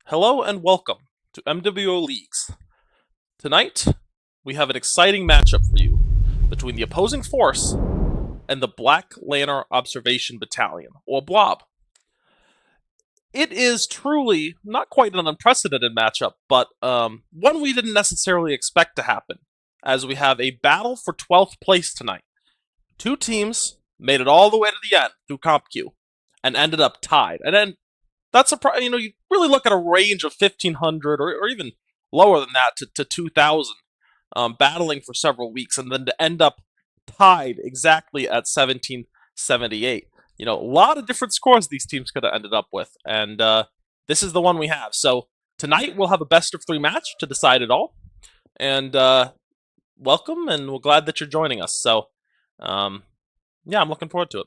Hello and welcome to MWO Leagues. Tonight, we have an exciting matchup for you between the opposing force and the Black Lantern Observation Battalion, or Blob. It is truly not quite an unprecedented matchup, but one we didn't necessarily expect to happen, as we have a battle for 12th place tonight. Two teams made it all the way to the end through Comp Q and ended up tied. And then that's you really look at a range of 1,500 or even lower than that to 2,000, battling for several weeks, and then to end up tied exactly at 1778. A lot of different scores these teams could have ended up with, and this is the one we have. So tonight we'll have a best of three match to decide it all, and welcome, and we're glad that you're joining us. So, yeah, I'm looking forward to it.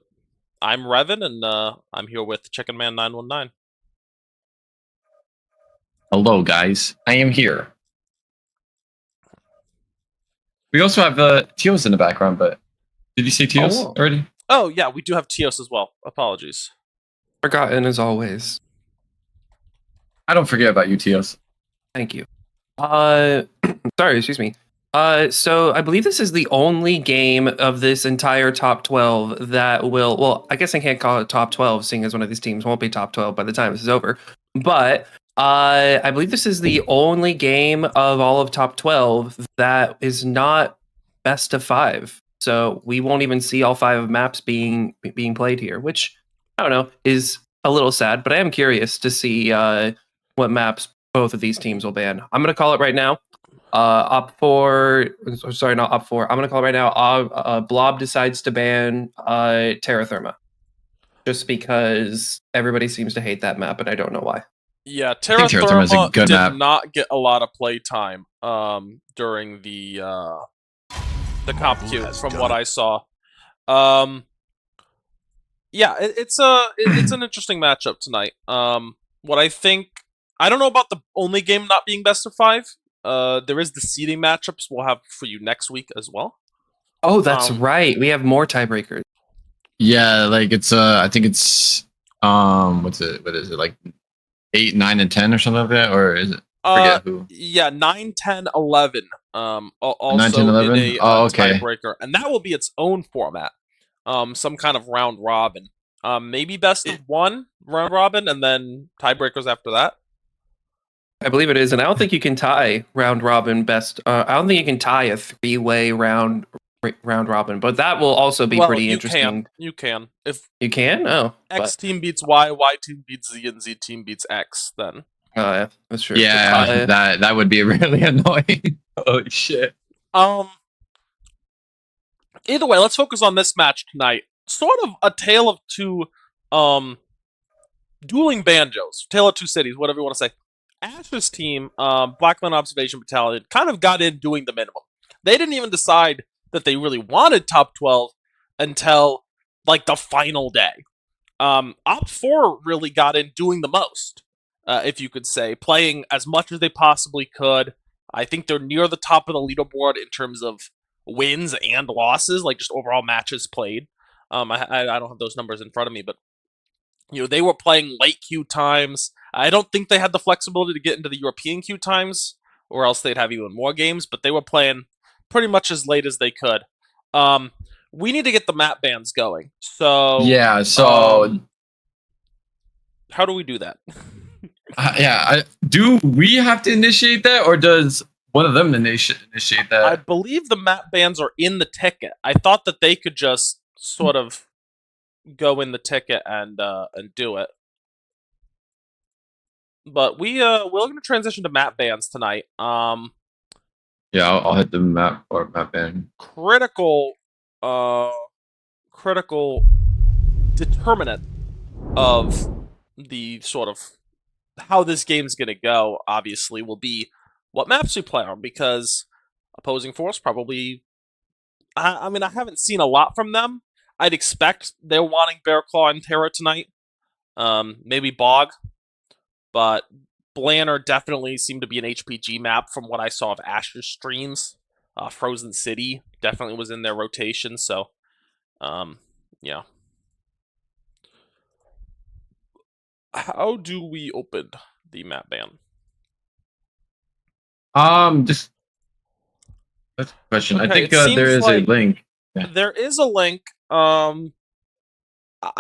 I'm Revan, and I'm here with Chicken Man 919. Hello, guys. I am here. We also have Teos in the background, but did you say Teos already? Oh, yeah, we do have Teos as well. Apologies. Forgotten as always. I don't forget about you, Teos. Thank you. Sorry, excuse me. So I believe this is the only game of this entire top 12 that will, well, I guess I can't call it top 12, seeing as one of these teams won't be top 12 by the time this is over. But I believe this is the only game of all of top 12 that is not best of 5. So we won't even see all 5 maps being played here, which, I don't know, is a little sad, but I am curious to see what maps both of these teams will ban. I'm going to call it right now. OP4, sorry, not OP4. I'm going to call it right now. Blob decides to ban Terra Therma. Just because everybody seems to hate that map, and I don't know why. Yeah, Terra Therma did map. not get a lot of play time during the comp queue, from what I saw. Yeah, it's an interesting matchup tonight. What I don't know about the only game not being best of 5. There is the seeding matchups we'll have for you next week as well. Oh, that's right. We have more tiebreakers. Yeah, like it's I think it's what is it, like 8, 9, and 10 or something like that, or is it? Forget who. Yeah, 9, 10, 11. Also 9, 10, 11? in a tiebreaker, and that will be its own format. Some kind of round robin. Maybe best of 1 round robin, and then tiebreakers after that. I believe it is, and I don't think you can tie round robin best. I don't think you can tie a 3-way round robin, but that will also be pretty interesting. You can. If you can, X team beats Y, Y team beats Z, and Z team beats X, then. Oh yeah, that's true. Yeah, that would be really annoying. Holy shit. Either way, let's focus on this match tonight. Sort of a tale of two dueling banjos, tale of two cities, whatever you want to say. Ash's team, Black Lantern Observation Battalion, kind of got in doing the minimum. They didn't even decide that they really wanted top 12 until, like, the final day. OP4 really got in doing the most, if you could say, playing as much as they possibly could. I think they're near the top of the leaderboard in terms of wins and losses, like just overall matches played. I don't have those numbers in front of me, but they were playing late queue times. I don't think they had the flexibility to get into the European queue times, or else they'd have even more games, but they were playing pretty much as late as they could. We need to get the map bans going. So yeah, so how do we do that? Do we have to initiate that, or does one of them initiate that? I believe the map bans are in the ticket. I thought that they could just sort of go in the ticket and do it. But we're going to transition to map bans tonight. Yeah, I'll hit the map ban. Critical determinant of the sort of how this game's going to go, obviously, will be what maps we play on, because opposing force probably, I mean, I haven't seen a lot from them. I'd expect they're wanting Bear Claw and Terra tonight. Maybe Bog. But Blanner definitely seemed to be an HPG map from what I saw of Ash's streams. Frozen City definitely was in their rotation, so, yeah. How do we open the map ban? Just that's a question. I Okay, think it seems there is a like link. Yeah. there is a link. I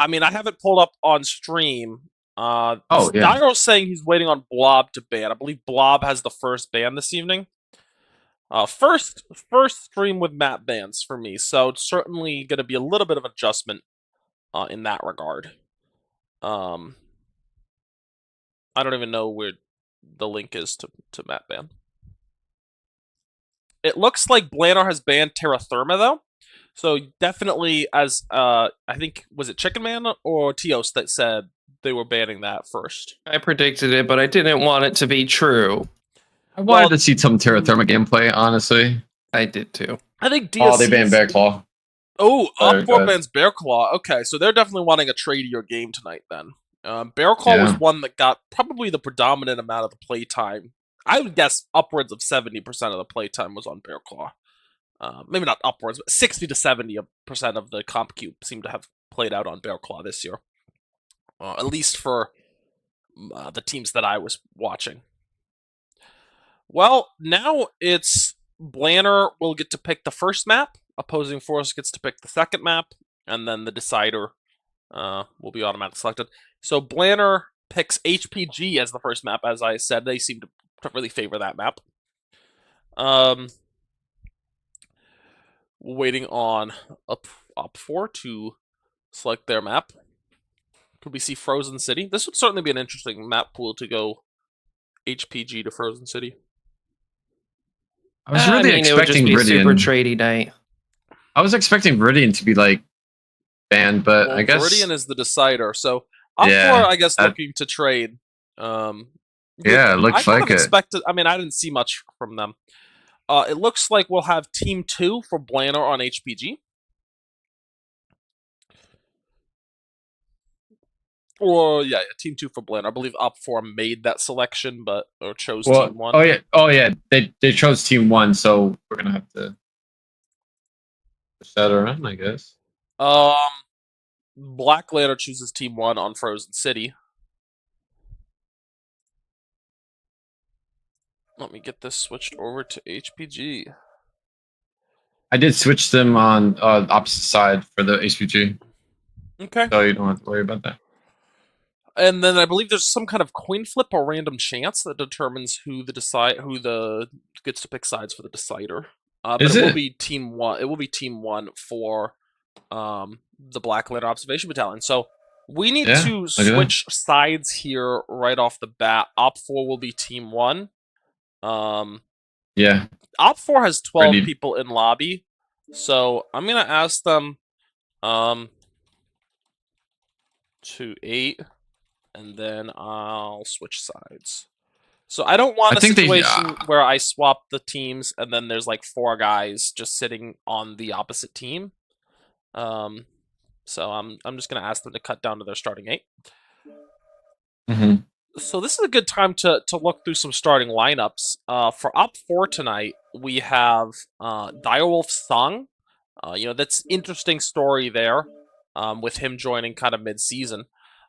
mean, I have it pulled up on stream. Oh yeah. Dyro's saying he's waiting on Blob to ban. I believe Blob has the first ban this evening. First stream with map bans for me, so it's certainly going to be a little bit of adjustment in that regard. I don't even know where the link is to map ban. It looks like Blanar has banned Terra Therma though, so definitely as I think was it Chicken Man or Tios that said they were banning that first. I predicted it, but I didn't want it to be true. I wanted to see some Terra Therma gameplay, honestly. I did too. I think DSC. Oh, they banned Bear Claw. Oh, Sorry, OP4 bans Bear Claw. Okay, so they're definitely wanting a tradier game tonight then. Bear Claw was one that got probably the predominant amount of the playtime. I would guess upwards of 70% of the playtime was on Bear Claw. Maybe not upwards, but 60 to 70% of the comp cube seemed to have played out on Bear Claw this year. At least for the teams that I was watching. Well, now it's Blanar will get to pick the first map, opposing force gets to pick the second map, and then the decider will be automatically selected. So Blanar picks HPG as the first map, as I said. They seem to really favor that map. Waiting on OP4 to select their map. Could we see Frozen City? This would certainly be an interesting map pool to go HPG to Frozen City. I was really expecting it would just be a super Viridian. trady night. I was expecting Viridian to be like banned, but Well, I guess Viridian is the decider. So OP4, I guess, looking to trade. Yeah, it looks like it. Expected. I mean, I didn't see much from them. It looks like we'll have Team 2 for Blanar on HPG. Or yeah, Team 2 for Blanar. I believe OP4 made that selection, or chose Team 1. Oh yeah, they chose Team 1, so we're gonna have to push that around, I guess. Black Lanner chooses Team 1 on Frozen City. Let me get this switched over to HPG. I did switch them on opposite side for the HPG. Okay. So you don't have to worry about that. And then I believe there's some kind of coin flip or random chance that determines who gets to pick sides for the decider. But it will be Team 1. It will be Team 1 for the Black Lanner Observation Battalion. So we need to switch sides here right off the bat. OP4 will be Team 1. Yeah. OP4 has 12 people in lobby, so I'm gonna ask them to 8, and then I'll switch sides. So I don't want a situation where I swap the teams and then there's like 4 guys just sitting on the opposite team. So I'm just gonna ask them to cut down to their starting 8. Mm-hmm. So this is a good time to look through some starting lineups. For OP4 tonight, we have Direwolf Sung. That's interesting story there, with him joining kind of mid-season.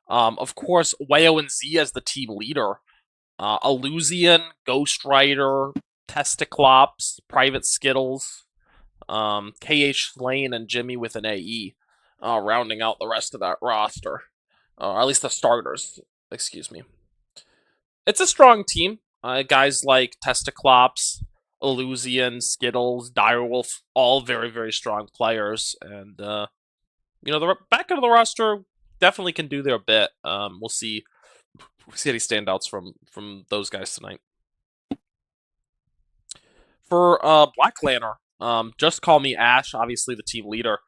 Of course, Wayo and Z as the team leader. Illusian, Ghost Rider, Testiclops, Private Skittles, KH Slane, and Jimmy with an AE, rounding out the rest of that roster. Or at least the starters, excuse me. It's a strong team. Guys like Testiclops, Illusian, Skittles, Direwolf, all very, very strong players. And, the back end of the roster definitely can do their bit. We'll see any standouts from those guys tonight. For Black Lanner, just call me Ash, obviously the team leader.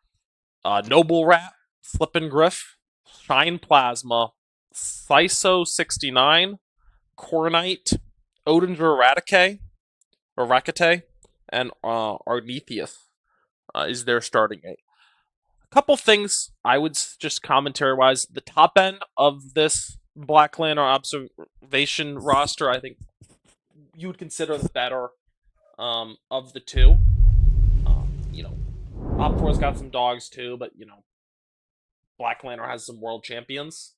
Noble Rat, Flippin' Griff, Shine Plasma, Siso69, Cornite, Odinger Rakate, and Arnetheus is their starting 8. A couple things I would just commentary-wise. The top end of this Black Lanner observation roster, I think you would consider the better of the two. OP4's got some dogs too, but Black Lanner has some world champions.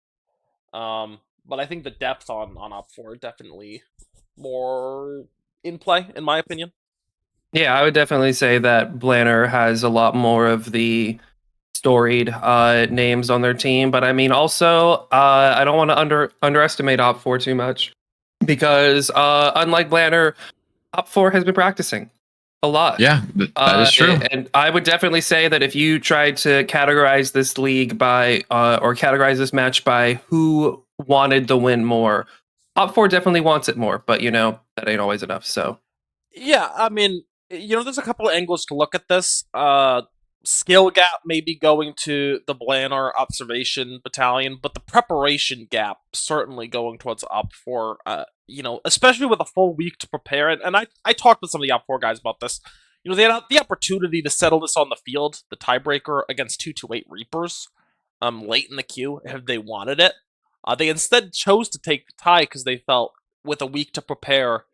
but I think the depth on OP4 definitely more in play, in my opinion. Yeah, I would definitely say that Blanner has a lot more of the storied names on their team, but I mean, also, I don't want to underestimate OP4 too much because, unlike Blanner, OP4 has been practicing a lot. Yeah, that is true. And I would definitely say that if you tried to categorize this league by, or categorize this match by who wanted the win more, OP4 definitely wants it more, but that ain't always enough. So Yeah, I mean, there's a couple of angles to look at this. Skill gap maybe going to the Blanner Observation Battalion, but the preparation gap certainly going towards OP4. Especially with a full week to prepare it. And I talked with some of the OP4 guys about this. They had the opportunity to settle this on the field, the tiebreaker against 228 Reapers, late in the queue if they wanted it. They instead chose to take the tie because they felt with a week to prepare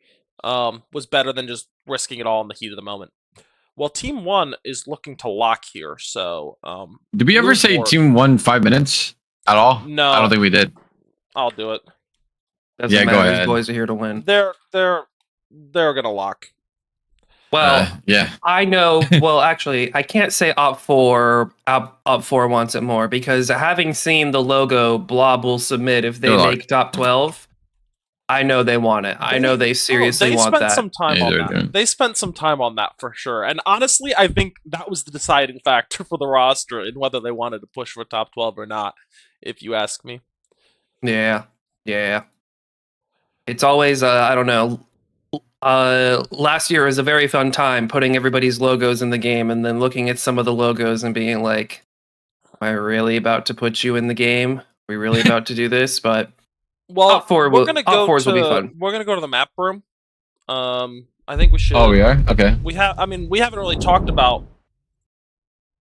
was better than just risking it all in the heat of the moment. Well, Team 1 is looking to lock here, so... Did we ever say team won 5 minutes at all? No. I don't think we did. I'll do it. doesn't Go matter. ahead. These boys are here to win. They're gonna lock. Well, yeah. I know. Well, actually, I can't say Op4 wants it more because having seen the logo, Blob will submit if they make top 12. I know they want it. I know they seriously want that. They spent some time on that. They spent some time on that for sure. And honestly, I think that was the deciding factor for the roster in whether they wanted to push for top 12 or not, if you ask me. Yeah. It's always, I don't know. Last year was a very fun time putting everybody's logos in the game and then looking at some of the logos and being like, am I really about to put you in the game? Are we really about to do this? But well, OP4 will be fun. We're gonna go to the map room. I think we should. Oh, we are? Okay. We haven't really talked about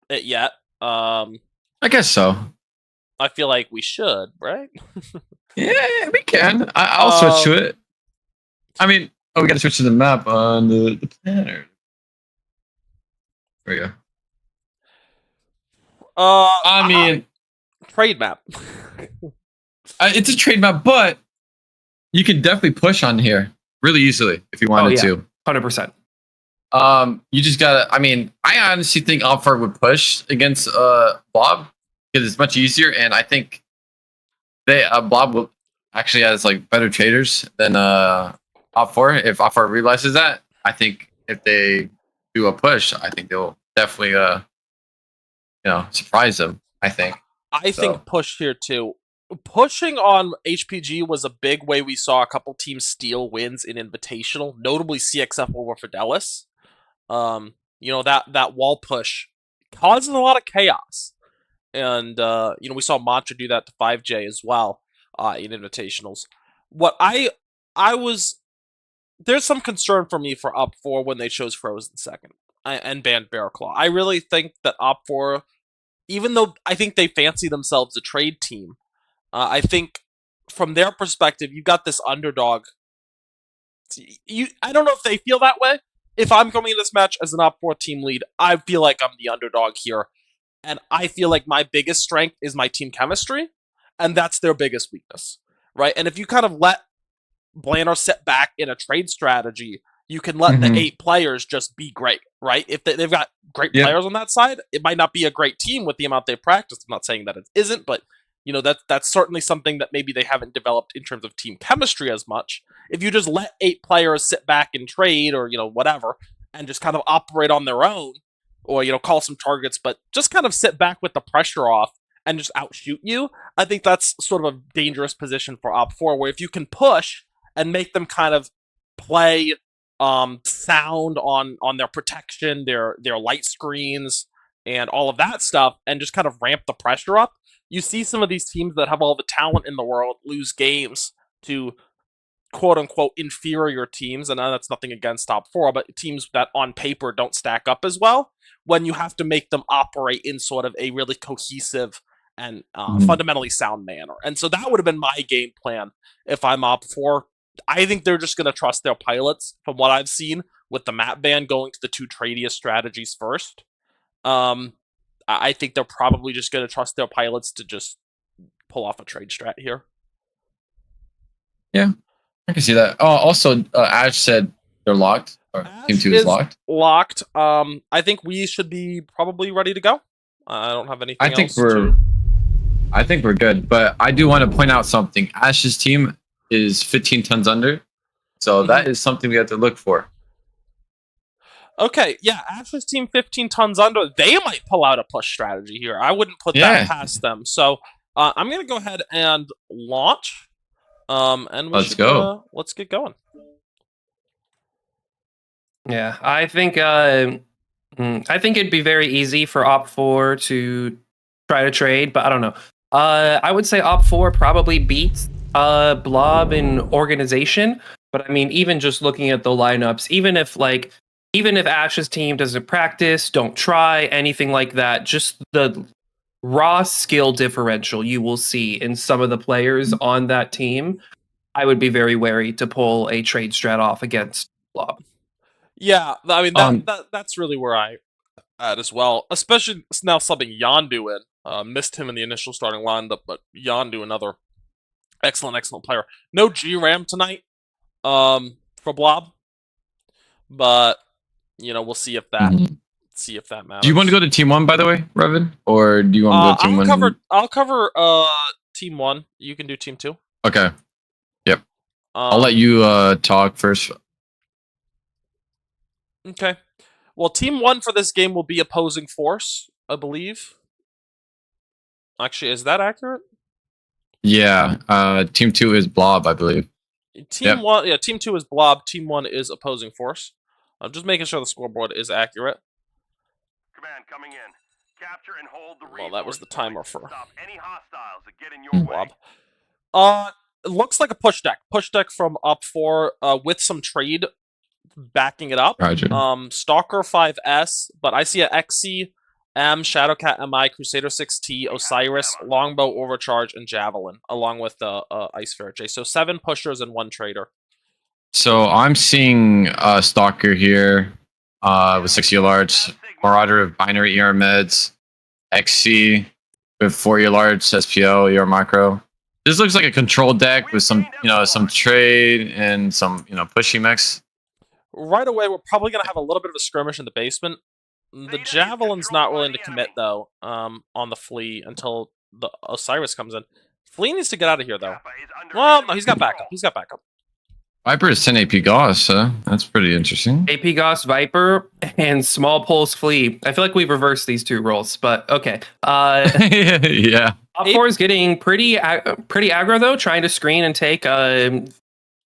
it yet. I guess so. I feel like we should, right? Yeah, we can. I'll switch to it. I mean, we got to switch to the map on the planner. There we go. I mean, trade map. It's a trade map, but you can definitely push on here really easily if you wanted to. 100%. You just gotta. I mean, I honestly think OP4 would push against Blob because it's much easier, and I think Blob will actually has like better traders than OP4. If OP4 realizes that, I think if they do a push, I think they'll definitely surprise them. I think push here too. Pushing on HPG was a big way we saw a couple teams steal wins in Invitational, notably CXF over Fidelis. That wall push causes a lot of chaos. And we saw Mantra do that to 5J as well in Invitationals. What there's some concern for me for OP4 when they chose Frozen second and banned Bearclaw. I really think that OP4, even though I think they fancy themselves a trade team, I think from their perspective, you got this underdog. I don't know if they feel that way. If I'm coming in this match as an OP4 team lead, I feel like I'm the underdog here. And I feel like my biggest strength is my team chemistry, and that's their biggest weakness, right? And if you kind of let Blanner sit back in a trade strategy, you can let the 8 players just be great, right? If they've got great players on that side, it might not be a great team with the amount they practice. I'm not saying that it isn't, but that's certainly something that maybe they haven't developed in terms of team chemistry as much. If you just let 8 players sit back and trade or whatever and just kind of operate on their own, or call some targets, but just kind of sit back with the pressure off and just outshoot you, I think that's sort of a dangerous position for OP4, where if you can push and make them kind of play sound on their protection, their light screens, and all of that stuff, and just kind of ramp the pressure up, you see some of these teams that have all the talent in the world lose games to quote-unquote inferior teams, and that's nothing against OP4, but teams that on paper don't stack up as well, when you have to make them operate in sort of a really cohesive and fundamentally sound manner. And so that would have been my game plan if I'm OP4. I think they're just going to trust their pilots, from what I've seen, with the map ban going to the 2 tradiest strategies first. I think they're probably just going to trust their pilots to just pull off a trade strat here. I can see that. Oh, also, Ash said they're locked. Or Team 2 is locked. Locked. I think we should be probably ready to go. I don't have anything I think else we're. to... I think we're good, but I do want to point out something. Ash's team is 15 tons under, so that is something we have to look for. Okay, yeah, Ash's team 15 tons under. They might pull out a push strategy here. I wouldn't put that past them. So I'm gonna go ahead and launch. And Let's go. Let's get going. Yeah, I think it'd be very easy for OP4 to try to trade, but I don't know. I would say OP4 probably beats Blob in organization, but I mean, even just looking at the lineups, even if Ash's team doesn't practice, don't try anything like that, just the raw skill differential you will see in some of the players on that team, I would be very wary to pull a trade strat off against Blob. Yeah, I mean that's really where I at as well. Especially now subbing Yondu in. Missed him in the initial starting lineup, but Yondu, another excellent player. No G-Ram tonight for Blob, but you know we'll see if that matters. Do you want to go to Team 1, by the way, Revin, or do you want to go to Team 1? I'll cover Team 1. You can do Team 2. Okay. Yep. I'll let you talk first. Okay. Well, Team 1 for this game will be opposing force, I believe. Actually, is that accurate? Yeah. Team 2 is Blob, I believe. Team 1, yeah, Team 2 is Blob. Team 1 is opposing force. I'm just making sure the scoreboard is accurate. Command coming in. Capture and hold the Well, that was the timer for stop any hostiles that get in your way. Blob. It looks like a push deck. Push deck from OP4 with some trade backing it up. Roger. Stalker 5S, but I see a XC, M, Shadowcat MI, Crusader 6T, Osiris, Longbow Overcharge, and Javelin, along with the Ice Fair J. So 7 pushers and 1 trader. So I'm seeing Stalker here with 60 alerts, Marauder of Binary ER Meds, XC with 4 large SPO, ER Macro. This looks like a control deck with some, some trade and some, pushy mix. Right away, we're probably going to have a little bit of a skirmish in the basement. The Javelin's not willing to commit, though, on the Flea until the Osiris comes in. Flea needs to get out of here, though. Well, no, he's got backup. Viper is 10 AP Goss, that's pretty interesting. AP Goss, Viper, and Small Pulse Flea. I feel like we've reversed these 2 roles, but okay. Yeah. OP4 is getting pretty aggro, though, trying to screen and take Theta.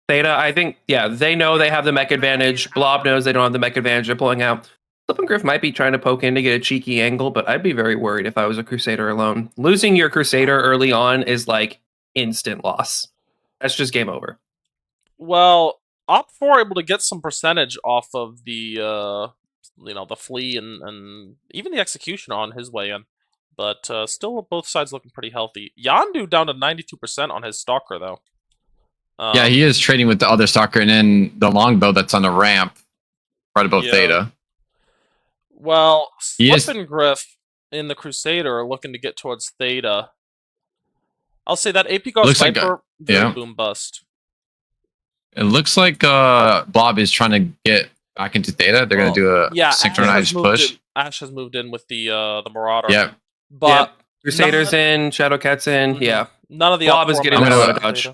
I think, they know they have the mech advantage. Blob knows they don't have the mech advantage. They're pulling out. Flip and Griff might be trying to poke in to get a cheeky angle, but I'd be very worried if I was a Crusader alone. Losing your Crusader early on is like instant loss. That's just game over. Well, OP4 able to get some percentage off of the, the Flea and even the Executioner on his way in. But still, both sides looking pretty healthy. Yondu down to 92% on his Stalker, though. Yeah, he is trading with the other Stalker, and then the Longbow that's on the ramp right above Theta. Well, Flip and Griff in the Crusader are looking to get towards Theta. I'll say that AP Ghost Viper, very boom bust. It looks like Blob is trying to get back into Theta. They're going to do a synchronized push. Ash has moved in with the Marauder. Yeah. But Crusader's in, Shadowcat's in, None of the Blob is getting a lot of dodge.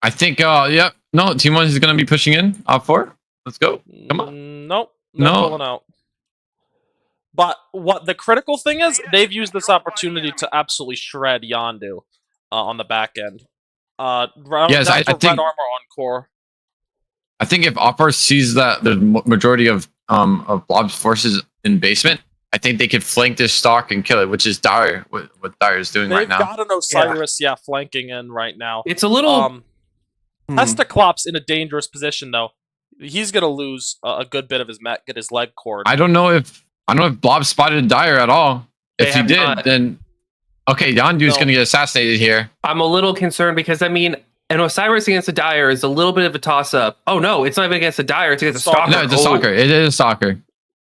I think, no, Team 1 is going to be pushing in. OP4, let's go. Come on. Nope. No. Pulling out. But what the critical thing is, they've used this opportunity to absolutely shred Yondu on the back end. Yes, I think red armor on core. I think if OP4 sees that the majority of Blob's forces in basement, I think they could flank this stock and kill it, which is Dire. What Dire is doing right now. They've got an Osiris, flanking in right now. It's a little. Hestaclops in a dangerous position though. He's gonna lose a good bit of his mech, get his leg cord. I don't know if Blob spotted Dire at all. If he did, then okay, Yondu's gonna get assassinated here. I'm a little concerned because an Osiris against a Dire is a little bit of a toss up. Oh no, it's not even against a Dire, it's against a Stalker. No, it's a Stalker. It is a Stalker.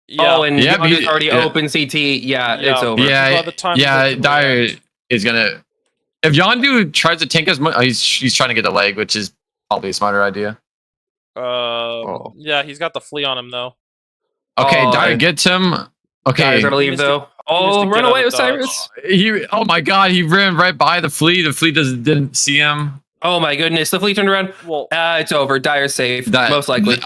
Yeah. Oh, and Yondu's already open CT. Yeah, it's over. Yeah, Dire is gonna. If Yondu tries to tank as much, he's trying to get the leg, which is probably a smarter idea. Yeah, he's got the flea on him though. Okay, Oh, Dyer gets him. Okay, Dyer's gonna He leave needs to- though. needs to Oh, get run out away, of dodge. Osiris! oh my god, he ran right by the flea. The flea didn't see him. Oh my goodness, the fleet turned around. Well, It's over. Dyer's safe, most likely.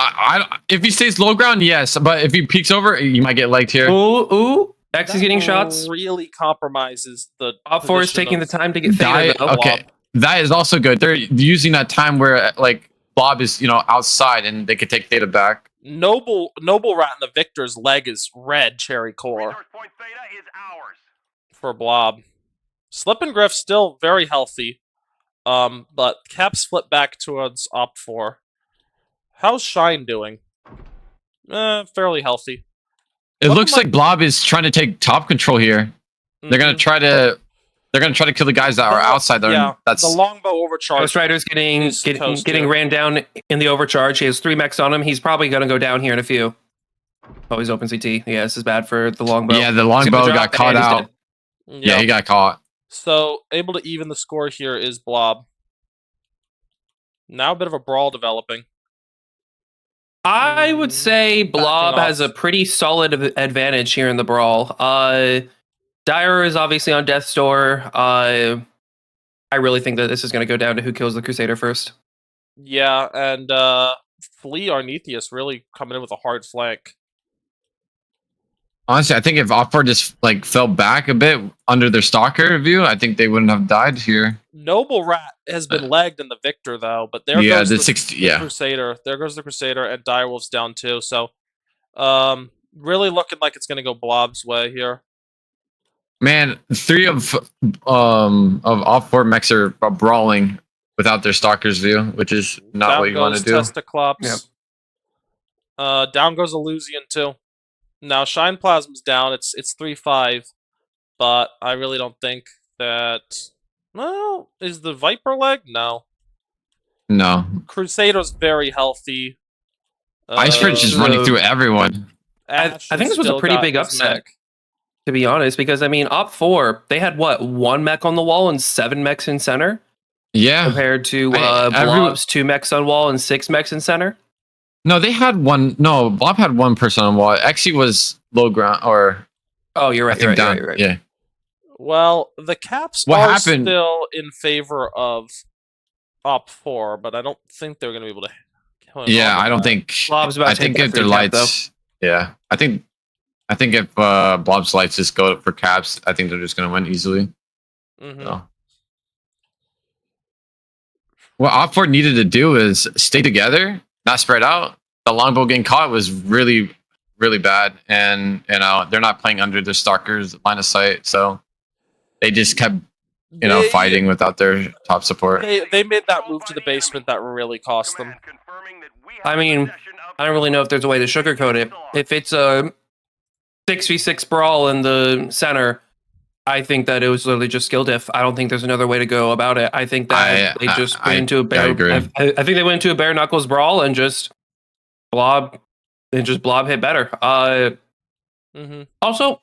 If he stays low ground, yes, but if he peeks over, you might get legged here. Ooh, X is that getting shots. really compromises the OP4 is position taking the of time to get Dyer- faded though. okay, that is also good. They're using that time where like Blob is outside and they could take Theta back. Noble Rat and the Victor's leg is red cherry core Resource point Theta is ours. for Blob. Slip and Griff still very healthy. But Caps flip back towards OP4. How's Shine doing? Fairly healthy. It What looks am I- like Blob is trying to take top control here. They're gonna Mhm. try to. They're gonna try to kill the guys that are outside there. Yeah, And that's the longbow overcharge. Ghost Rider's He's toast getting here. ran down in the overcharge. He has 3 mechs on him. He's probably gonna go down here in a few. Oh, he's open CT. Yeah, this is bad for the longbow. yeah. The He's gonna longbow drop got and caught he's out. dead. Yeah, he got caught. So able to even the score here is Blob. Now a bit of a brawl developing. I would say Blob Backing has off. a pretty solid advantage here in the brawl. Dyer is obviously on death's door. I really think that this is going to go down to who kills the Crusader first. Yeah, and Flea Arnethius really coming in with a hard flank. Honestly, I think if OP4 just like fell back a bit under their stalker view, I think they wouldn't have died here. Noble Rat has been legged in the Victor though, but there Yeah, goes the the 60. the Yeah, Crusader. There goes the Crusader, and Direwolf's down too. So, really looking like it's gonna go Blob's way here. man, 3 of OP4 mechs are brawling without their stalker's view, which is not Down what you want goes to do. Testiclops. Down goes Illusion too. Now Shine Plasma's down. It's 3-5, but I really don't think that. Well, is the Viper leg? No. No, Crusader's very healthy. Ice Bridge is running through everyone. I think this was a pretty big upset, to be honest, because I mean, OP4, they had what, 1 mech on the wall and 7 mechs in center, Yeah. compared to every- Blob's 2 mechs on wall and 6 mechs in center. No, they had one. No, Blob had one person on wall. Actually, was low ground or Oh, you're I right. think down. You're right. Yeah. Well, the Caps What are happened- still in favor of OP4, but I don't think they're going to be able to kill him. Yeah, off I don't with that. think. Blob's about I to take think that if their free cap, lights. Yeah, I think if Blob's lights just go for caps, I think they're just gonna win easily. Mhm. So. What OP4 needed to do is stay together, not spread out. The longbow getting caught was really, really bad, and they're not playing under their stalkers line of sight, so they just kept They- fighting without their top support. They made that move to the basement that really cost them. Command confirming that we I have mean, possession of I don't really know if there's a way to sugarcoat it. If it's a 6v6 brawl in the center, I think that it was literally just skill diff. I don't think there's another way to go about it. I think that they just went into a bare. agree. I think they went into a bare knuckles brawl and just Blob hit better. Mm-hmm. Also,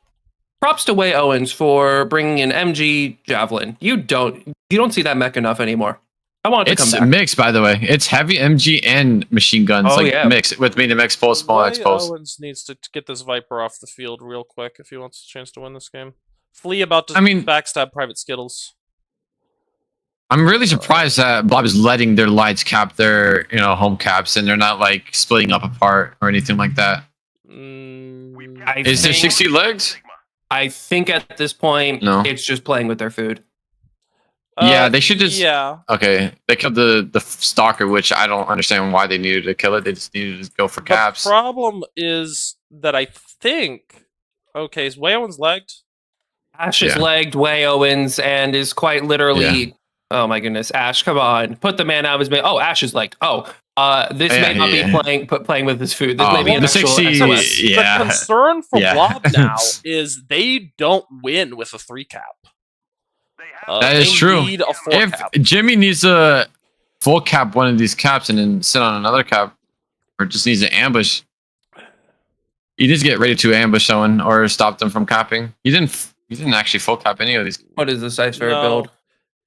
props to Way Owens for bringing in MG Javelin. You don't see that mech enough anymore. I want it to It's come back. mixed, by the way. It's heavy MG and machine guns, Oh, like yeah. mixed with medium X pulse, small X pulse. Owens needs to get this Viper off the field real quick if he wants a chance to win this game. Flea about to I mean- backstab Private Skittles. I'm really surprised that Blob is letting their lights cap their home caps, and they're not like splitting up apart or anything like that. I Is there think- 60 legs? I think at this point, No. it's just playing with their food. Yeah, they should just- Yeah, Okay, they killed the stalker, which I don't understand why they needed to kill it. They just needed to go for caps. The problem is that I think. Okay, is Way Owens legged? Ash is Yeah. legged Way Owens and is quite literally. Oh my goodness, Ash, come on, put the man out of his. Oh, Ash is legged. Oh, this may not yeah. be playing with his food. This Oh, may be an the actual 60 SOS. Yeah. The concern for Yeah. Blob now is they don't win with a 3 cap. They have That is they true. Need a 4 If cap. Jimmy needs to full cap one of these caps and then sit on another cap, or just needs to ambush, he needs to get ready to ambush someone or stop them from capping. He didn't actually full cap any of these. What is this dice fair No. build?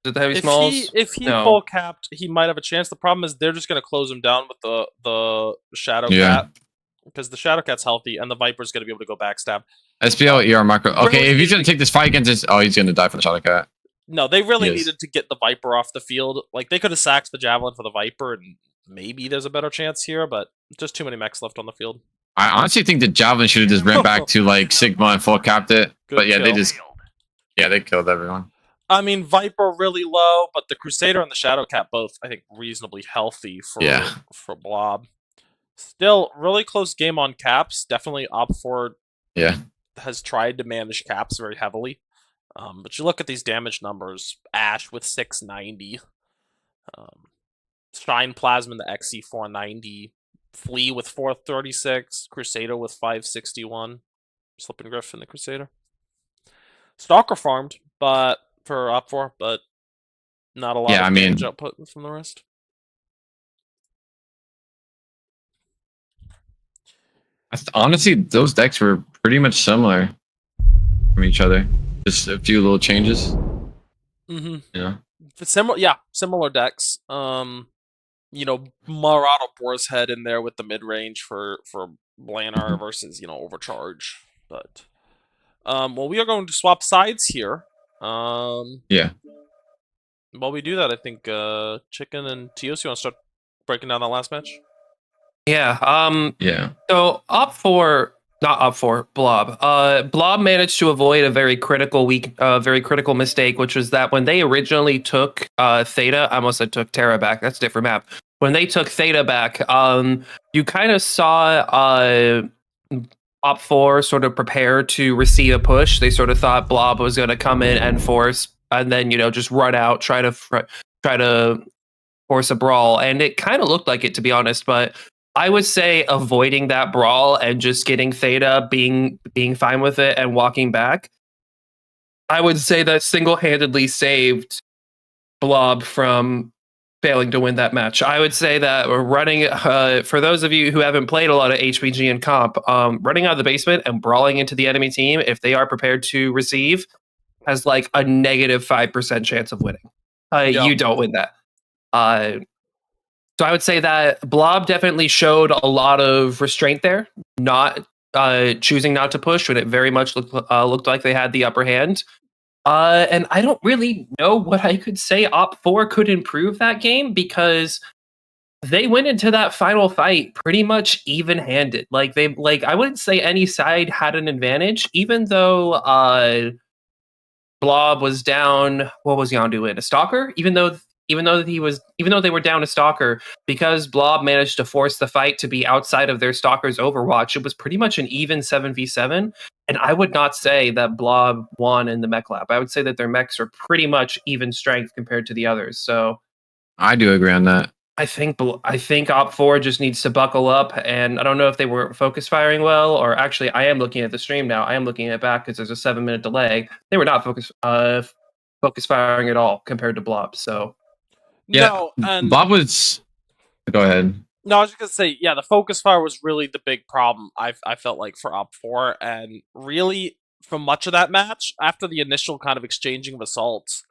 Is it the heavy smalls? If he No. full capped, he might have a chance. The problem is they're just going to close him down with the Shadow Yeah. Cat, because the Shadow Cat's healthy and the Viper's going to be able to go backstab. SPL ER macro. Okay, Really if he's needed gonna take this fight against this, oh, he's gonna die for the Shadow Cat. No, they really Yes. needed to get the Viper off the field. Like, they could have sacked the Javelin for the Viper, and maybe there's a better chance here, but just too many mechs left on the field. I honestly think the Javelin should have just ran back to like Sigma and full capped it. Good But yeah, they kill. just they killed everyone. I mean, Viper really low, but the Crusader and the Shadow Cat both, I think, reasonably healthy for Blob. Still, really close game on caps. Definitely OP4 has tried to manage caps very heavily. But you look at these damage numbers, Ash with 690, Shine Plasma in the XE 490, Flea with 436, Crusader with 561, Slipping Griff in the Crusader. Stalker farmed, but for OP4, but not a lot of damage output from the rest. Honestly, those decks were pretty much similar from each other. Just a few little changes. Mm-hmm. Yeah. Similar decks. You know, Marauder Boar's Head in there with the mid range for Blanar versus, you know, Overcharge. But well, we are going to swap sides here. Yeah. While we do that, I think Chicken and Tios, you want to start breaking down that last match? Yeah. Yeah. So not OP4, Blob. Blob managed to avoid a very critical mistake, which was that when they originally took Theta, I almost said took Terra back. That's a different map. When they took Theta back, you kind of saw OP4 sort of prepare to receive a push. They sort of thought Blob was going to come in and force, and then just run out, try to force a brawl, and it kind of looked like it, to be honest. But I would say avoiding that brawl and just getting Theta, being fine with it and walking back, I would say that single-handedly saved Blob from failing to win that match. I would say that running, for those of you who haven't played a lot of HPG and comp, running out of the basement and brawling into the enemy team, if they are prepared to receive, has like a negative 5% chance of winning. You don't win that. So I would say that Blob definitely showed a lot of restraint there, not choosing not to push when it very much looked like they had the upper hand. And I don't really know what I could say OP4 could improve that game, because they went into that final fight pretty much even-handed. I wouldn't say any side had an advantage, even though Blob was down. What was he on to win? A Stalker? Even though they were down a Stalker, because Blob managed to force the fight to be outside of their Stalker's Overwatch, it was pretty much an even 7v7. And I would not say that Blob won in the mech lab. I would say that their mechs are pretty much even strength compared to the others. So I do agree on that. I think OP4 just needs to buckle up, and I don't know if they were focus firing well, or actually I am looking at the stream now. I am looking at it back because there's a 7-minute delay. They were not focus firing at all compared to Blob. So yeah, no, and Bob was. Go ahead. No, I was just gonna say, yeah, the focus fire was really the big problem. I felt like for OP4, and really for much of that match, after the initial kind of exchanging of assaults,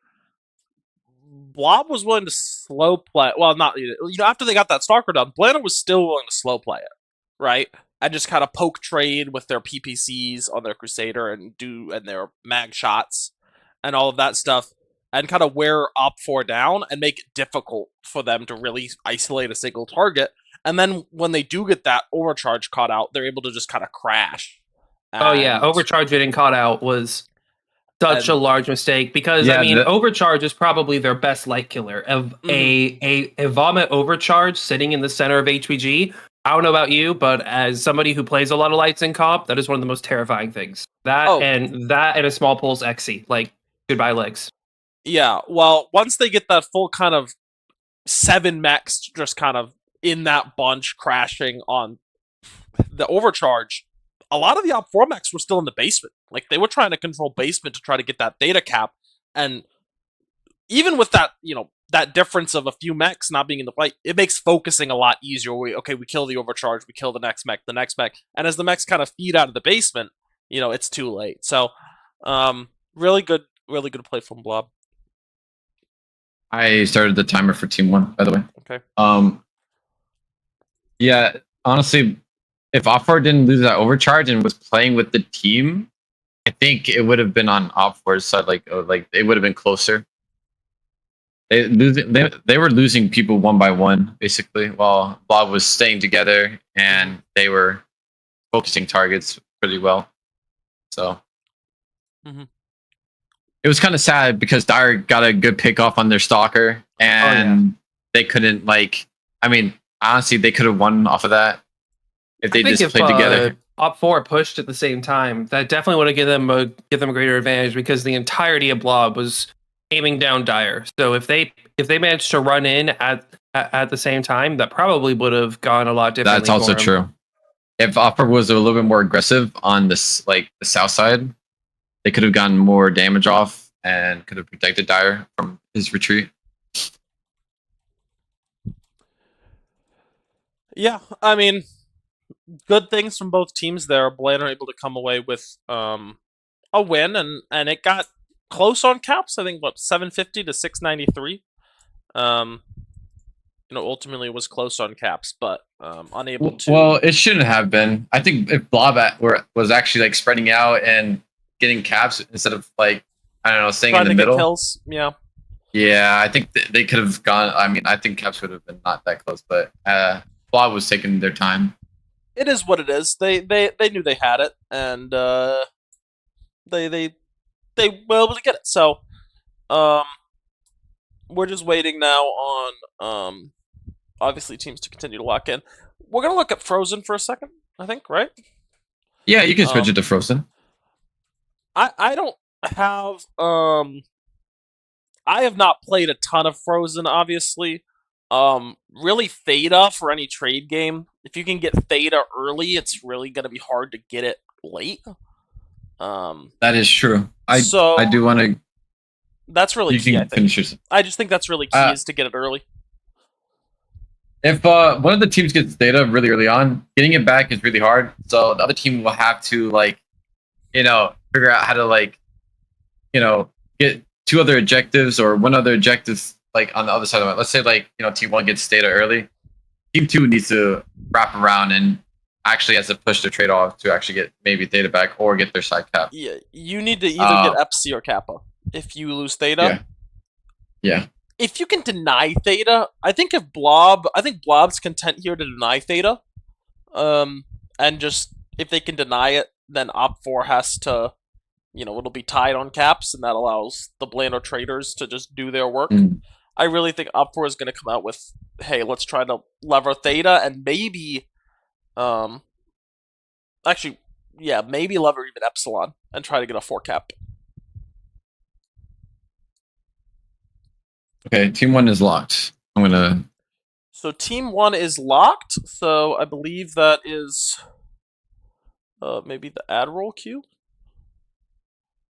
Blob was willing to slow play. Well, not after they got that Stalker done, Blanar was still willing to slow play it, right? And just kind of poke trade with their PPCs on their Crusader and their mag shots and all of that stuff, and kind of wear OP4 down and make it difficult for them to really isolate a single target. And then when they do get that overcharge caught out, they're able to just kind of crash. Overcharge getting caught out was such a large mistake, because Overcharge is probably their best light killer. A Vomit Overcharge sitting in the center of HPG. I don't know about you, but as somebody who plays a lot of lights in comp, that is one of the most terrifying things. And a small pulse XE, like goodbye legs. Yeah, well, once they get that full kind of 7 mechs just kind of in that bunch crashing on the overcharge, a lot of the OP4 mechs were still in the basement. Like, they were trying to control basement to try to get that data cap, and even with that, that difference of a few mechs not being in the fight, it makes focusing a lot easier. We kill the overcharge, we kill the next mech, and as the mechs kind of feed out of the basement, it's too late. So, really good play from Blob. I started the timer for Team 1, by the way. Okay. Yeah, honestly, if OP4 didn't lose that overcharge and was playing with the team, I think it would have been on OP4's side. Like it would have been closer. They were losing people one by one, basically, while Blob was staying together and they were focusing targets pretty well. So Mhm. it was kind of sad because Dire got a good pick off on their stalker and they couldn't I mean, honestly, they could have won off of that if they just played together. OP4 pushed at the same time, that definitely would have given them a greater advantage because the entirety of Blob was aiming down Dire. So if they managed to run in at the same time, that probably would have gone a lot differently. That's also true. If OP4 was a little bit more aggressive on this, the south side, they could have gotten more damage off and could have protected Dire from his retreat. Yeah, I mean, good things from both teams there. Blaine able to come away with a win, and it got close on caps. I think 750 to 693. Ultimately it was close on caps, but unable to. Well, it shouldn't have been. I think if Blob was actually spreading out and getting caps instead of I don't know, staying in the middle. Kills, yeah. Yeah, I think they could have gone. I mean, I think caps would have been not that close, but Blob was taking their time. It is what it is. They knew they had it, and they were able to get it. So, we're just waiting now on obviously teams to continue to lock in. We're gonna look at Frozen for a second, I think, right? Yeah, you can switch it to Frozen. I don't have I have not played a ton of Frozen, obviously. Really Theta for any trade game. If you can get Theta early, it's really gonna be hard to get it late. That is true. I do want to. That's really key. I just think that's really key is to get it early. If one of the teams gets Theta really early on, getting it back is really hard. So the other team will have to figure out how to get two other objectives or one other objective on the other side of it. Let's say Team 1 gets Theta early. Team 2 needs to wrap around and actually has to push their trade off to actually get maybe Theta back or get their side cap. Yeah, you need to either get Epsi or Kappa if you lose Theta. Yeah. If you can deny Theta, I think Blob's content here to deny Theta. And just if they can deny it, then OP4 has to, it'll be tied on caps, and that allows the Blando traders to just do their work. I really think OP4 is going to come out with, hey, let's try to lever Theta and maybe, maybe lever even Epsilon and try to get a 4 cap. Okay, Team 1 is locked. I'm gonna. So Team 1 is locked. So I believe that is maybe the Admiral queue.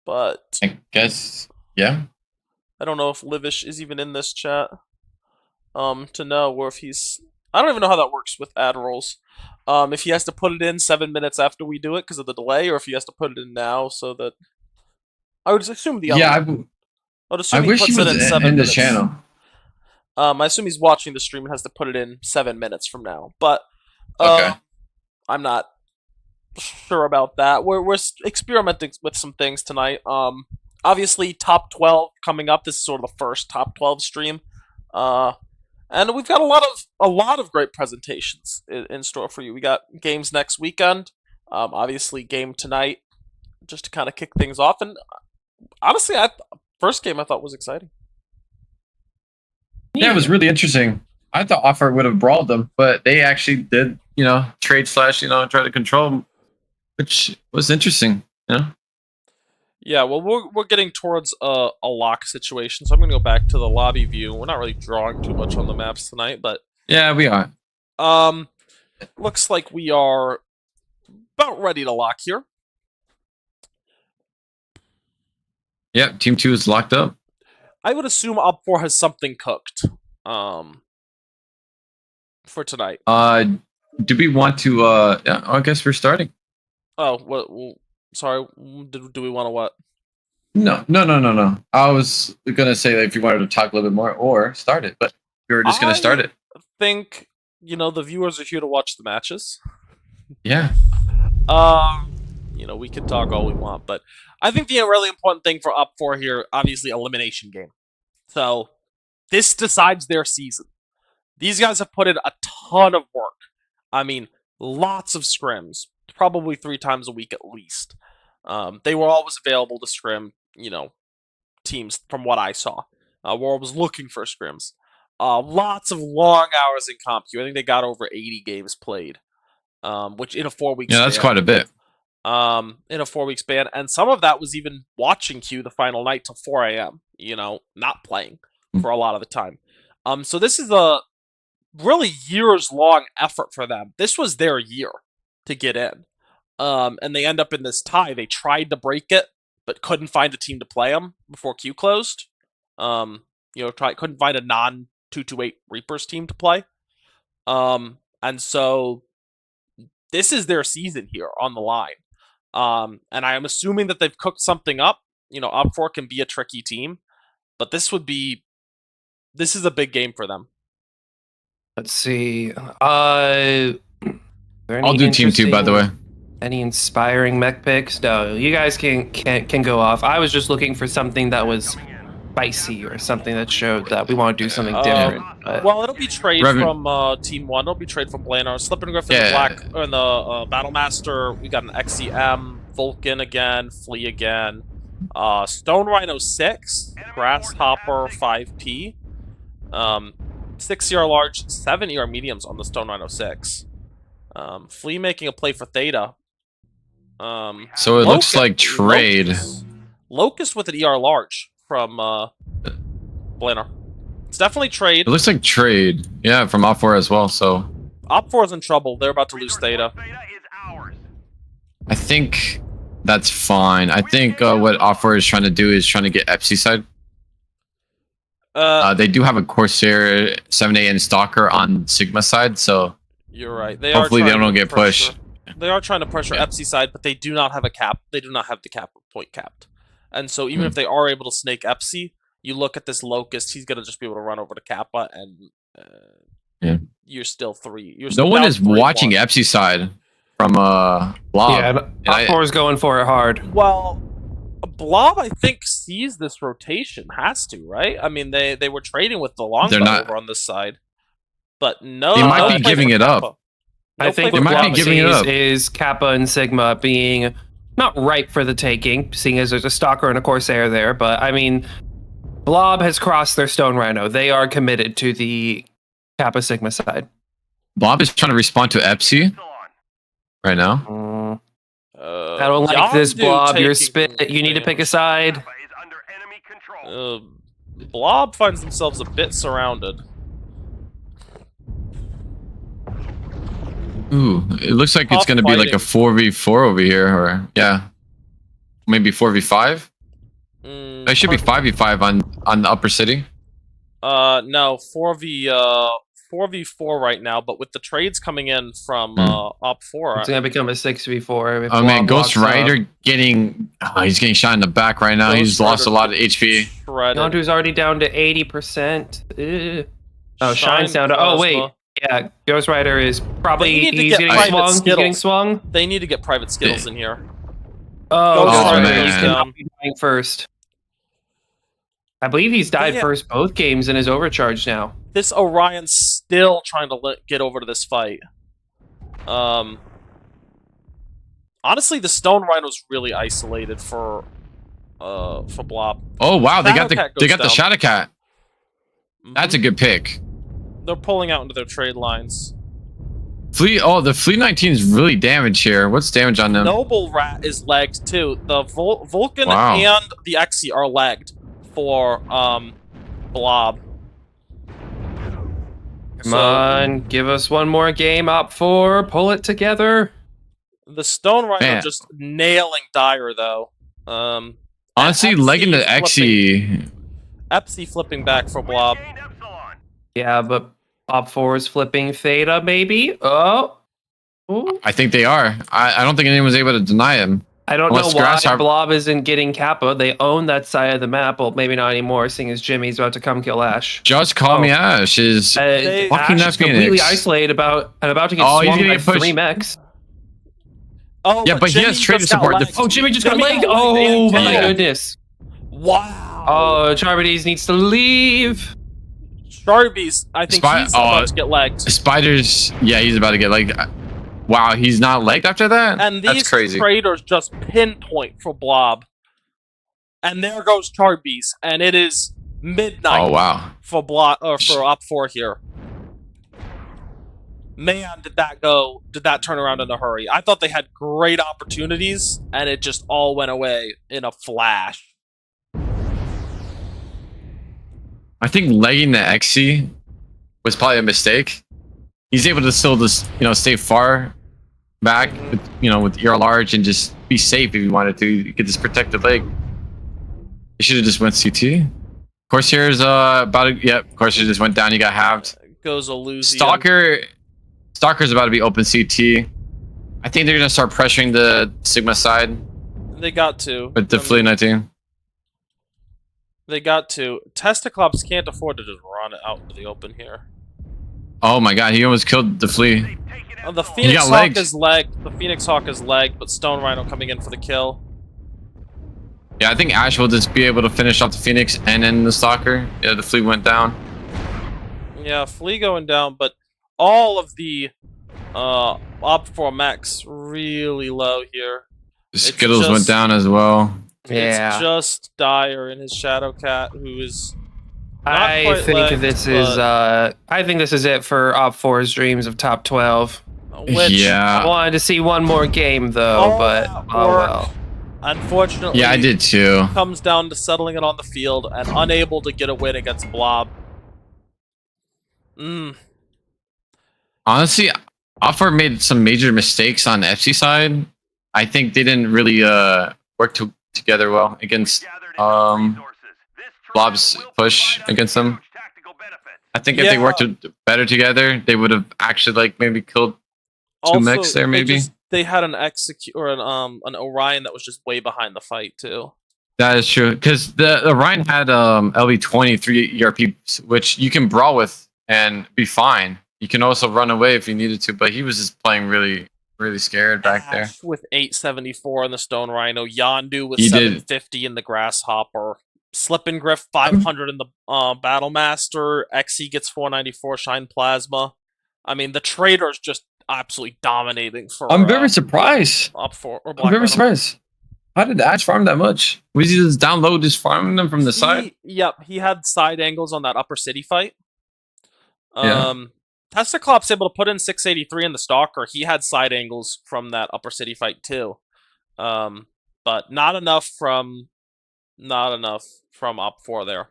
But I guess, yeah. I don't know if Livish is even in this chat to know, or if he's. I don't even know how that works with Admirals. If he has to put it in 7 minutes after we do it because of the delay, or if he has to put it in now so that. I would just assume the other. Yeah, I wish he was in the channel. I assume he's watching the stream and has to put it in 7 minutes from now. But okay. I'm not sure about that. We're experimenting with some things tonight. Obviously, top 12 coming up. This is sort of the first top 12 stream. And we've got a lot of great presentations in store for you. We got games next weekend. Obviously, game tonight, just to kind of kick things off. And honestly, first game I thought was exciting. Yeah, it was really interesting. I thought OP4 would have brawled them, but they actually did, trade / try to control them, which was interesting. Yeah, well, we're getting towards a lock situation, so I'm gonna go back to the lobby view. We're not really drawing too much on the maps tonight, but yeah, we are. Looks like we are about ready to lock here. Yep, Team 2 is locked up. I would assume OP4 has something cooked for tonight. Do we want to I guess we're starting. Oh, well, sorry. Do we want to what? No. I was gonna say that if you wanted to talk a little bit more or start it, but we were just gonna start it. I think, the viewers are here to watch the matches. Yeah. We can talk all we want, but I think the really important thing for OP4 here, obviously, elimination game. So this decides their season. These guys have put in a ton of work. I mean, lots of scrims, probably 3 times a week at least. They were always available to scrim, teams from what I saw. Were always looking for scrims. Lots of long hours in comp queue. I think they got over 80 games played, which in a 4-week Yeah, that's quite a bit. in a 4-week span, and some of that was even watching queue the final night till 4 a.m. Not playing for a lot of the time. So this is a really years-long effort for them. This was their year to get in, and they end up in this tie. They tried to break it, but couldn't find a team to play them before queue closed. Couldn't find a non-228 Reapers team to play. And so this is their season here on the line. And I am assuming that they've cooked something up. OP4 can be a tricky team, but this is a big game for them. Let's see. I'll I'll do team 2, by the way. Any inspiring mech picks? No, you guys can go off. I was just looking for something that was spicy or something that showed that we want to do something different. But Well, it'll be trade from Team 1. It'll be trade from Blanar. Slip and Griffin, the Black, and the Battlemaster. We got an XEM, Vulcan again, Flea again. Stone Rhino 6, Grasshopper 5P. 6 ER large, 7 ER mediums on the Stone Rhino 6. Flea making a play for Theta. So it looks like trade. Locust with an ER large from Blanar. It's definitely trade. It looks like trade. Yeah, from OP4 as well, so. OP4 is in trouble. They're about to lose Theta. I think that's fine. I think what OP4 is trying to do is trying to get Epsi side. They do have a Corsair 7A and Stalker on Sigma side, so you're right. Hopefully they don't get pushed. They are trying to pressure Epsi side, but they do not have a cap. They do not have the cap point capped. And so even if they are able to snake Epsi, you look at this Locust, he's going to just be able to run over to Kappa, and you're still 3. No one is watching Epsi side from Blob. Yeah, OP4 is going for it hard. Well, Blob, I think, sees this rotation. Has to, right? I mean, they were trading with the long over on this side. But no, they might be giving it up. I think what Blob sees is Kappa and Sigma being not ripe for the taking, seeing as there's a Stalker and a Corsair there. But I mean, Blob has crossed their Stone Rhino. They are committed to the Kappa Sigma side. Blob is trying to respond to Epsi right now. I don't like this, Blob. You're spit. You need to pick a side. Blob finds themselves a bit surrounded. Ooh, it looks like it's going to be like a 4v4 over here, or maybe 4v5. It should be 5v5 on the upper city. No, 4v4 right now, but with the trades coming in from OP4, it's going to become a 6v4. Oh man, Ghost Rider he's getting shot in the back right now. He's lost a lot of HP. Yondu's already down to 80%. Oh, Shine's down to. Oh wait. Yeah, Ghost Rider is probably he's getting swung. They need to get private Skittles in here. Oh, Ghost Rider, he's going to be dying first. I believe he's died first both games and is overcharged now. This Orion's still trying to get over to this fight. Honestly, the Stone Rhino's really isolated for Blob. Oh wow, they got the Shadow Cat. That's a good pick. They're pulling out into their trade lines. The Flea 19 is really damaged here. What's damage on them? Noble Rat is lagged too. The Vulcan and the Exi are lagged for Blob. Come on, give us one more game. OP4, pull it together. The Stone Rhino just nailing Dire though. Honestly, legging the Exi. Epsi flipping back for Blob. Yeah, but OP4 is flipping Theta, maybe? Oh. Ooh. I think they are. I don't think anyone's able to deny him. I don't know Unless why Grasshopper- Blob isn't getting Kappa. They own that side of the map. Well, maybe not anymore, seeing as Jimmy's about to come kill Ash. Just call me Oh. Ash. Is They- fucking Ash that is completely Phoenix. isolated and about to get Oh, he's swung gonna by get pushed. 3 mechs. Oh, Yeah, but he Jimmy has trader just got support. legged. Oh, Jimmy just got Jimmy legged. got legged Oh and my killed. goodness. Wow. Oh, Charbides needs to leave. Sharbies, I think Spy- he's about to get legged. Spiders. Yeah, he's about to get like. Wow, he's not legged after that. And That's these crazy. traders just pinpoint for Blob. And there goes Charbies, and it is midnight Oh wow. for Blob or for OP4 here. Man, did that turn around in a hurry. I thought they had great opportunities, and it just all went away in a flash. I think legging the XC was probably a mistake. He's able to still just stay far back with with ear large and just be safe if you wanted to get this protected leg. You should have just went CT. Corsair's about to, yep. Corsair just went down. He got halved. Goes Elysium. Stalker's about to be open CT. I think they're gonna start pressuring the Sigma side They got to. with the Flea 19. They got to. Testiclops can't afford to just run it out into the open here. Oh my god, he almost killed the Flea. They've taken out The Hawk. Phoenix got Hawk legged. is legged. The Phoenix Hawk is legged, but Stone Rhino coming in for the kill. Yeah, I think Ash will just be able to finish off the Phoenix and then the Stalker. Yeah, the Flea went down. Yeah, Flea going down, but all of the OP4 mechs really low here. Skittles just- went down as well. Yeah. It's just Dire and his Shadow Cat, who is not I quite think legged, this is I think this is it for OP4's dreams of top 12. which Yeah. I wanted to see one more game though, all but that oh work, well. unfortunately, Yeah, I did too. comes down to settling it on the field and unable to get a win against Blob. Honestly, Offer made some major mistakes on the FC side. I think they didn't really work together well against Gathered enough resources. This trip Blob's will push provide us against them. huge tactical benefits. I think if they Yeah. worked better together, they would have actually maybe killed two mechs there. Maybe they had an an Orion that was just way behind the fight too. that is true because the Orion had LB-20 3 ERP, which you can brawl with and be fine. You can also run away if you needed to, but he was just playing really, really scared back there. Ash with 874 in the Stone Rhino, Yondu with He did. 750 in the Grasshopper, Slippin' Griff 500 in the Battle Master, XE gets 494 Shine Plasma. I mean, the trader's just absolutely dominating for. I'm very surprised. OP4 or I'm Black very Rhino. surprised. How did Ash farm that much? Was he just down low, just farming them from the side? Yep, he had side angles on that upper city fight. Yeah. Testiclops able to put in 683 in the Stalker. He had side angles from that upper city fight too. But not enough from OP4 there.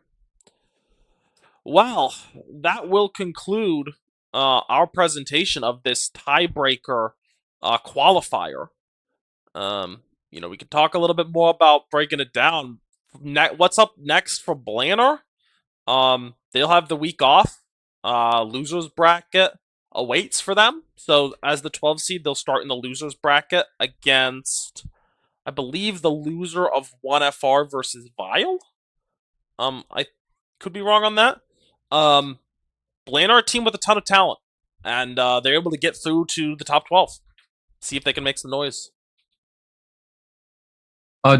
Well, that will conclude our presentation of this tiebreaker qualifier. We could talk a little bit more about breaking it down. What's up next for Blanner? They'll have the week off. Losers bracket awaits for them. So as the 12 seed, they'll start in the losers bracket against, I believe, the loser of 1FR versus Vile. I could be wrong on that. Blanner are a team with a ton of talent, and they're able to get through to the top 12. See if they can make some noise.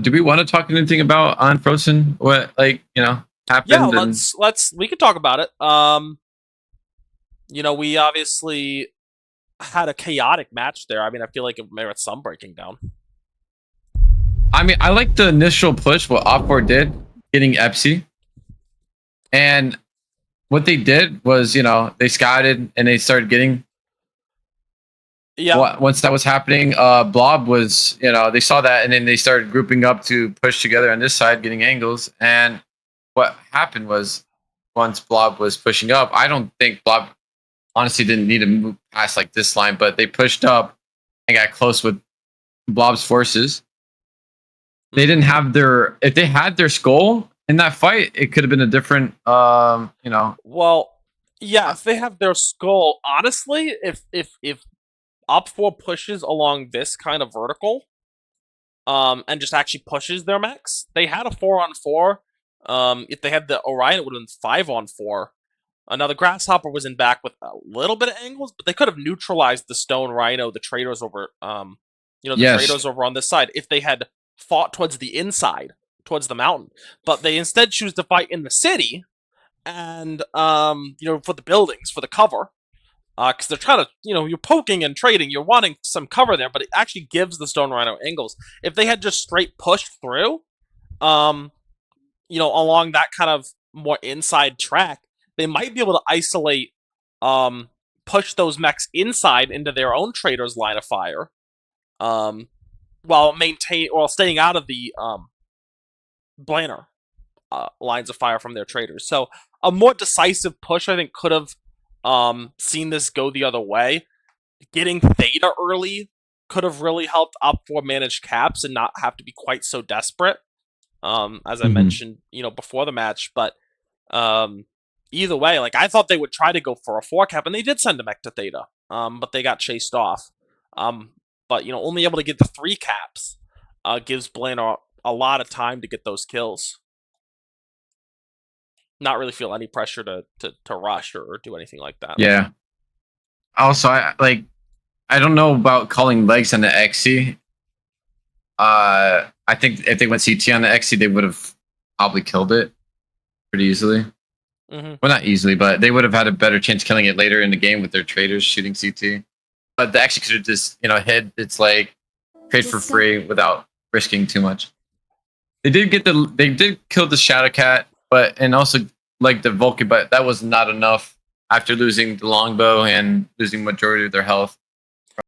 Do we want to talk anything about Unfrozen? What happened? Yeah, and- we can talk about it. We obviously had a chaotic match there. I mean, I feel like it merits some breaking down. I mean, I like the initial push, what OP4 did, getting Epsi. And what they did was, they scouted and they started getting. Yeah. Once that was happening, Blob was, they saw that and then they started grouping up to push together on this side, getting angles. And what happened was, once Blob was pushing up, I don't think Blob honestly didn't need to move past this line, but they pushed up and got close with Blob's forces. They didn't have if they had their skull in that fight, it could have been a different, Well, yeah, if they have their skull, honestly, if OP4 pushes along this kind of vertical, and just actually pushes their mechs. They had a 4-on-4. If they had the Orion, it would have been 5-on-4. Now the Grasshopper was in back with a little bit of angles, but they could have neutralized the Stone Rhino, the traders over, traders over on this side if they had fought towards the inside, towards the mountain. But they instead choose to fight in the city, and for the buildings, for the cover, because they're trying to, you're poking and trading, you're wanting some cover there, but it actually gives the Stone Rhino angles. If they had just straight pushed through, along that kind of more inside track, they might be able to isolate, push those mechs inside into their own traders' line of fire, while staying out of the Blanner lines of fire from their traders. So a more decisive push, I think, could have seen this go the other way. Getting Theta early could have really helped OP4 manage caps and not have to be quite so desperate, as I mentioned, before the match. But either way, like, I thought they would try to go for a 4 cap, and they did send a mech to Theta, but they got chased off. But only able to get the 3 caps gives Blanner a lot of time to get those kills. Not really feel any pressure to rush or do anything like that. Yeah. Also, I don't know about calling legs on the XC. I think if they went CT on the XC, they would have probably killed it pretty easily. Well, not easily, but they would have had a better chance killing it later in the game with their traders shooting CT. But the XC could have just, hit its leg, trade for free without risking too much. They did kill the Shadowcat, and also the Vulcan, but that was not enough after losing the longbow and losing majority of their health.